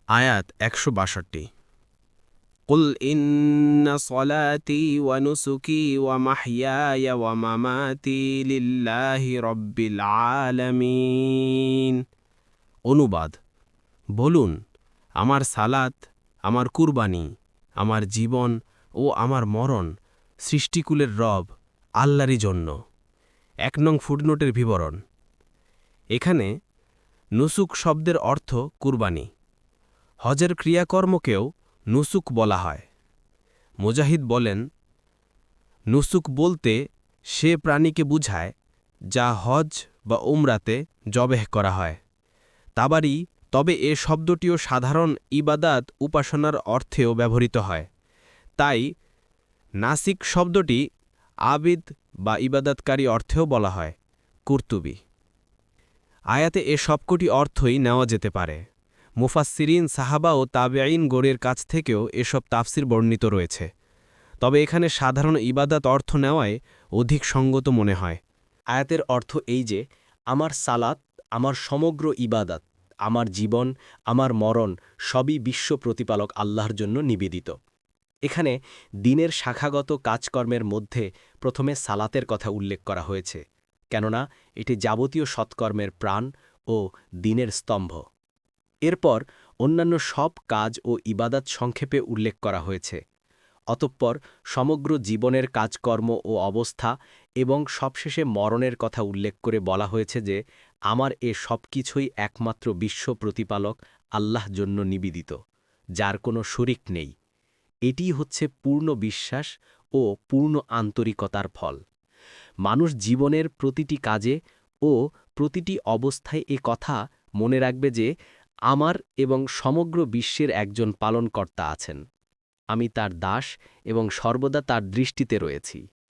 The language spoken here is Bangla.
আয়াত ১৬২। কুল ইন্না সলাতি ওয়া নুসুকি ওয়া মাহইয়ায়া ওয়া মামাতি লিল্লাহি রাব্বিল আলামিন। অনুবাদ: বলুন, আমার সালাত, আমার কুরবানি, আমার জীবন ও আমার মরণ সৃষ্টিকুলের রব আল্লাহরই জন্য। ১ নং ফুটনোটের বিবরণ। এখানে নুসুক শব্দের অর্থ কুরবানি। হজের ক্রিয়াকর্মকেও নুসুক বলা হয়। মুজাহিদ বলেন, নুসুক বলতে সে প্রাণীকে বুঝায় যা হজ বা উমরাতে জবেহ করা হয়। তাবারি তবে এ শব্দটিও সাধারণ ইবাদাত উপাসনার অর্থেও ব্যবহৃত হয়। তাই নাসিক শব্দটি আবিদ বা ইবাদাতকারী অর্থেও বলা হয়। কুরতুবী। আয়াতে এ সবকটি অর্থই নেওয়া যেতে পারে। মুফাসসিরিন, সাহাবা ও তাবেঈন গণের কাছ থেকেও এসব তাফসির বর্ণিত রয়েছে। তবে এখানে সাধারণ ইবাদাত অর্থ নেওয়ায় অধিক সঙ্গত মনে হয়। আয়াতের অর্থ এই যে, আমার সালাত, আমার সমগ্র ইবাদাত, আমার জীবন, আমার মরণ সবই বিশ্ব প্রতিপালক আল্লাহর জন্য নিবেদিত। এখানে দিনের শাখাগত কাজকর্মের মধ্যে প্রথমে সালাতের কথা উল্লেখ করা হয়েছে, কেননা এটি যাবতীয় সৎকর্মের প্রাণ ও দিনের স্তম্ভ। এরপর অন্যান্য সব কাজ ও ইবাদাত সংক্ষেপে উল্লেখ করা হয়েছে। অতঃপর সমগ্র জীবনের কাজকর্ম ও অবস্থা এবং সবশেষে মরণের কথা উল্লেখ করে বলা হয়েছে যে, আমার এ সব কিছুই একমাত্র বিশ্ব প্রতিপালক আল্লাহ জন্য নিবেদিত, যার কোনো শরিক নেই। এটিই হচ্ছে পূর্ণ বিশ্বাস ও পূর্ণ আন্তরিকতার ফল। মানুষ জীবনের প্রতিটি কাজে ও প্রতিটি অবস্থায় এ কথা মনে রাখবে যে, আমার এবং সমগ্র বিশ্বের একজন পালনকর্তা আছেন। আমি তার দাস এবং সর্বদা তার দৃষ্টিতে রয়েছি।